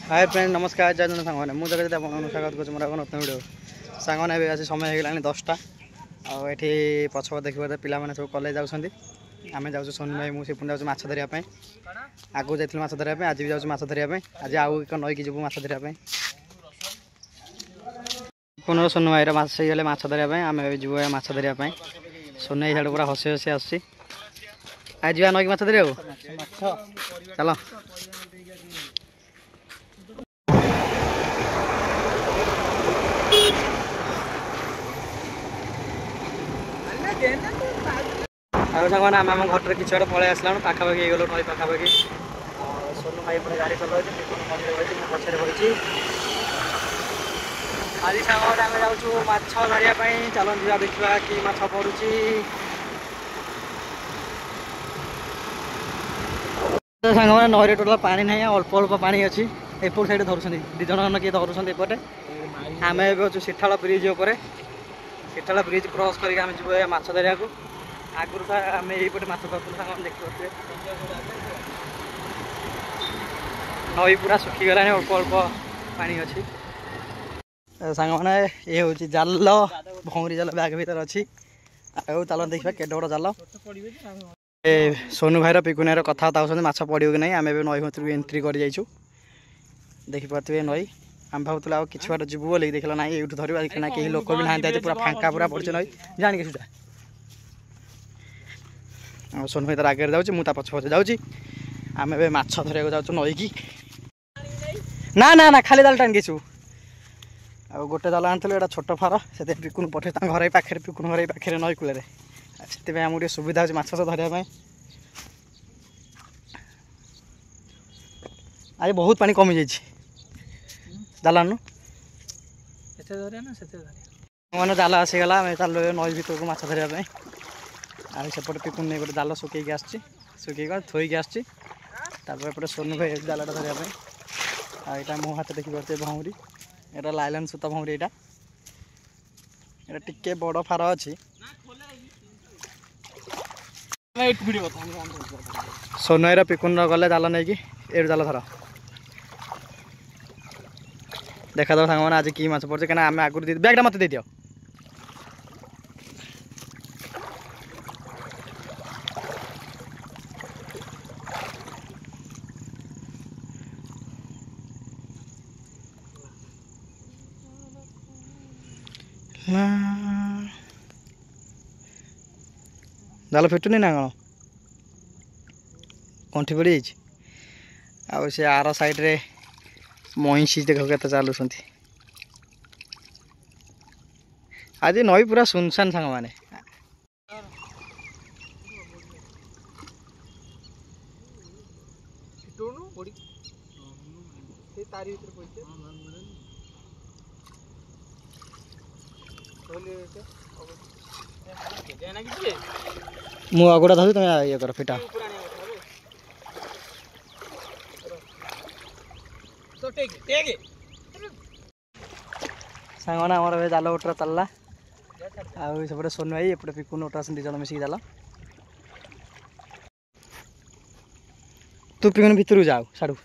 hi friend नमस्कार जय जन सांग मुझे स्वागत कर नतन भिडियो सांग आज समय होगा 10टा आठी पछपट देखिए पिला सब कॉलेज जाऊँगी आम जाऊँ सोनू भाई मुझे पुणी जाऊँ माछ धरने आगू जाइए माछ धरने आज भी जाऊँ माछ धरने आज आउ नईकी जीव माछ धरने पुनः सोनू भाई माछ गले माछ धरने आम जीव माछ धरने सोनू भाई पूरा हसी हसी आस आज जा नईकी माछ धरने चलो सामान आम घर कि पलि आसला पाखापाखि गलु नई पाखापाखि सोनू भाई पूरा गाड़ी चलाऊ पछे बड़ी आज सागर आम जाऊँ माछ धरने चल जा देखा कि माछ पड़ुची सांग मैंने नई टोटाल पानी ना अल्प अल्प पानी अच्छी एपट साइड धरुं दिज किए धरुं एपटे आम ए सीठाड़ ब्रिज सीठाड़ ब्रिज क्रॉस करके आम जी माछ धरिया आगुरी आम यहीपटे माछ धरते सामान देखिए नई पूरा सुखीगला अल्प अल्प पानी अच्छी सांग मैंने ये हूँ जाल भौरी जाल बैग भर अच्छी चल देखा के बड़ जाल सोनू भाईर पिकुनियार कथबार्ता होती माछ पड़ो कि नहीं आम नई भर एंट्री कर जाइछु देखिपे नई आम भावुल आ कि बाट जीवु बोल देखला ना ये धरवा देखना कहीं लोक भी ना पूरा फांका पूरा पड़े नई जाणी सुधा सोनू भाई तार आगे जाऊँ मुझे पछ पचे जाऊँगी आम ए माछ धरिया जाऊँ नईकी ना ना ना खाली जाल टाणी आ गोटे जाल आनी एटा छोट फार से पिकुन पठे घर पाखे पिकुन घर पाखे नई कूल से आमको सुविधा हो माछ धरने आज बहुत पानी कमी जाइए जाल मैंने जाल आसीगला चल नई भर को माछ धरने सेपटे पिकुन नहीं गोटे जाल सुखी आसुक थोक आसपटे सोनू भाई जालटा धरने यहाँ मो हाथ देखिपे भौरी यहाँ लाइलन सूता भौरी यहाँ टिके बड़ फार अच्छी सोनू भाई पिकुन गले जाल नहीं कि ए जाल धर देखा दो सांग आज कि माछ पड़े कहीं आम आगुरी बैगटा मत दे दियो जाल फिटुनी ना कौन कंठी पड़ से आर साइड रे महिषी देख के चलुं आज नई पूरा सुनसान सांग मैंने मु अगुड़ा धर तुम ये कर फिटा सांग आमर जाल उठरा चलला आपटे सोनू भाई एपटे पिकुन उठा दिज मिसिक जाल तू पिकुन भितर जाओ साड़ू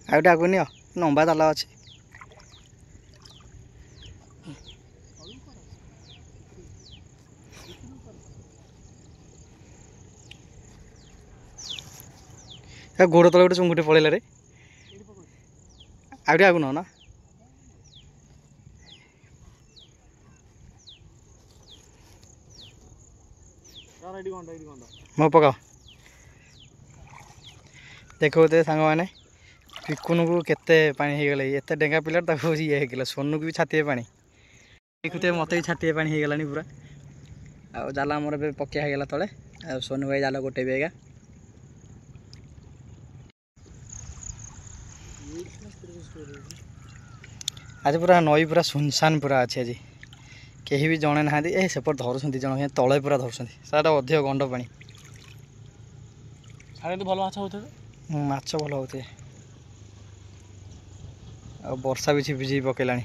आगे आगु नि लंबा जाल अच्छी गोड़ तले गोटे चुंगुटे पड़ेगा रे आगे आगु ना मो पकाओ देखो सांग मैंने पिकुन को केते पानी हो गले एत डेंगा पिला ये सोनू को भी छाती पानी देखुते मत भी छाटिए पानी हो गलानी पूरा आ जाल आमर ए पकिया हो गला तले आ सोनू भाई जाल गोटे बेगा आज पूरा नई पूरा सुनसान पूरा अच्छे आज कहीं भी जड़े ना ए सेपट धरुं जन तले पूरा धरुं सारा अधिक गंड पानी भल माछ भल होते आ वर्षा भी झिपि झिपि पकेलानी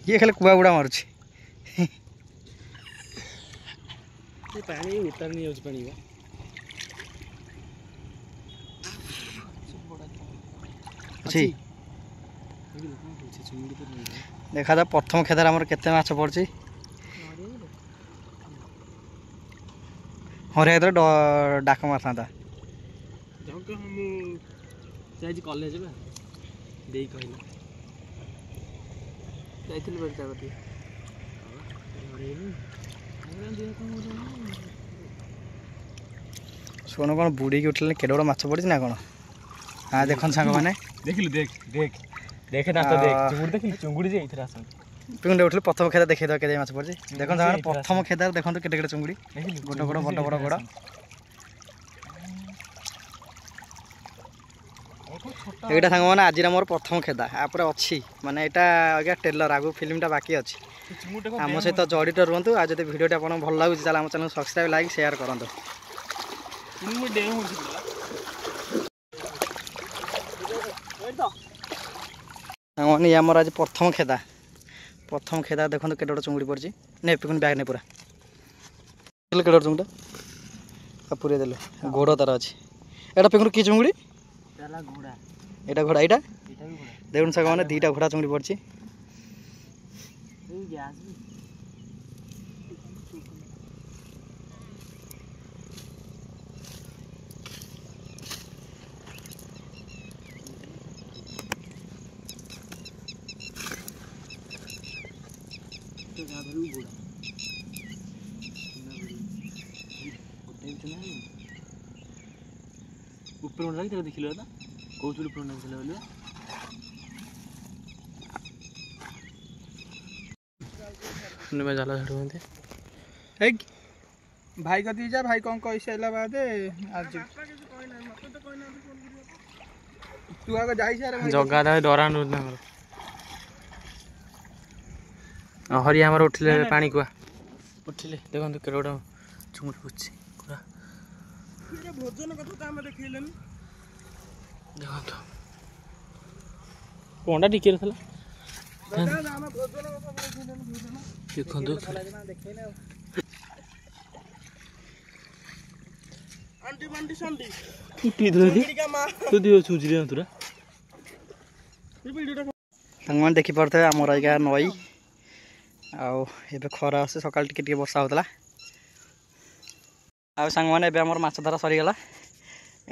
ये खाली कुआ बुड़ा मारुची पानी उतार नहीं जाऊँ पानी अच्छी देखा जा प्रथम खेदार आमर केते माछ पड़ची हरिया तो डाक मार था कॉलेज सोनू कौन बुड़ी की उठल केड़े बड़ा माछ पड़ी ना कौन हाँ देख सांग मैंने देखिलु देख देख देखे ना तो देख चुंगुड़ी देखिलु चुंगुड़ी जे इथरा आसन पिंड उठल प्रथम खेदा देखै दो केदे माछ पड़ी देख सांग प्रथम खेदार देखन तो केटे केटे चुंगुड़ी गोट गोट बड़ बड़ गोड़ एटा सांग माने आज मोर प्रथम खेदा आपर अछि माने एटा आगे टेलर आगु फिल्मटा बाकी अछि आम सहित जड़ित रुहतु आज जब भिडियोटा आपन भल लागुछि ताले आम चैनल सब्सक्राइब लाइक शेयर करंतु सांग आमर आज प्रथम खेदा देखो केटे चुंगुड़ी पड़ी नहीं पिकुन बैग नहीं पूरा केटे चुंगुड़ा पूरे देले गोड़ तार अच्छी एटा पिकुन कि चुंगुड़ी एटा घोड़ा एटा देखुन सांग मैंने दीटा घोड़ा चुंगुड़ी पड़ी ऊपर देखिल कौन ऊपर में जाला झाड़ू भाई कती जा भाई कौन कही सारा बाद आज तू आगे जाई सारे जगा दा डरा हरिया हमर उठले पानी कुआ उठले देखो केड़ा चुंगुड़ी पुछि पूरा भोजन कथा तो हम देखिलेन देखो कोंडा टिके रथला देखो आंटी बंटी संडी टूटी धरली तू दियो सुजरी तुरा ये वीडियो तंगमान देखि पड़थे हमर आइगा नई आउ एबे खरा आसे सकाल टिके टिके वर्षा होतला आ संग माने एबे हमर माछ धरा सरी गला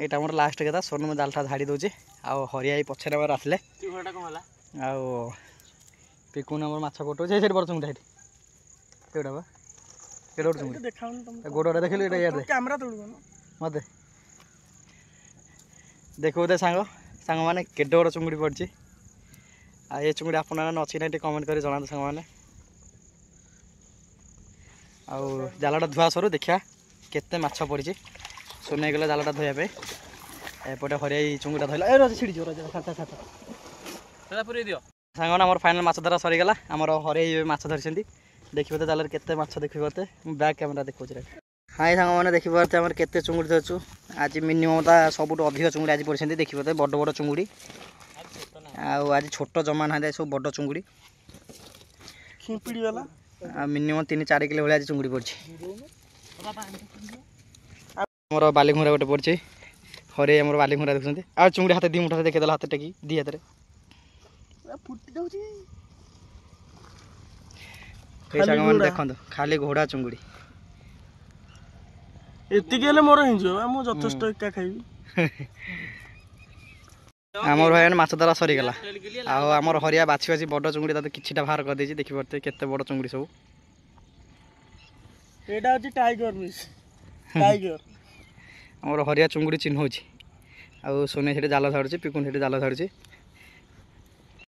एटा हमर लास्ट केदा सोनू में जालटा झाड़ी दोचे आ हरिया ई पछरे बार आसले चिघोटा कोन हला आ पिकुन हमर माछ गोटो जे सेट बरचुंग धाइट केडा बा केडो चुंग देखाउन तुम गोडोरा देखिलु एटा यार दे कैमरा तोड़बो मते देखो दे सांग माने केडो बड़ चुंगड़ी पड़ची आ ये चुंगड़ी आपन न अछि नै कमेंट करी जणा सांग माने आ जालटा धुआ सरू देखा केते माछ पड़ी सोने गला जालटा धोया पे एपटे हरिया चुंगुड़ा धरला ए रज छिड़ी जोर खाता खाता सेदा पुरी दियो सांगना हमर फाइनल माछ धरा सरी गला हमर हरिया माछ धरछंती देखिबो त जालर केते माछ देखिबो ते बैक कैमरा देखौ रे हाय सांग माने देखिबो त हमर केते चुंगुड़ी धरछु आज मिनिमम ता सबुट अधिक चुंगुड़ी आज पड़छंती देखिबो त बड़ बड़ चुंगुड़ी आ आज छोट जमा ना सब बड़ चुंगुड़ी खिपड़ी वाला आ मिनिमम 3-4 किलो भले आज चुंगुड़ी पड़छि हमर बाली घुरा गोटे पड़छि हरे हमर बाली घुरा देखछंती आ चुंगुड़ी हाथ दी मुठा देखे देला हाथ टेकी दी हाथ रे फुटी जाउची ए सांग मन देखंत खाली घोड़ा चुंगुड़ी एति गेले मोर हिंजो हम जथेष्ट एका खाइबी आमर भाई माछ धरा सरी गला आमर हरिया बाछी बाछी बड़ चुंगुड़ी ता किछिटा बाहर कर देछि देखि परते केते बड़ चुंगुड़ी सब एडा होची टाइगर फिश टाइगर ଆମର ହରିଆ ଚୁଙ୍ଗୁଡ଼ି ଚିହ୍ନଉଛି ଆଉ ସୋନି ସେଠି ଜାଲ ଛାଡ଼ୁଛି ପିକୁନ ସେଠି ଜାଲ ଛାଡ଼ୁଛି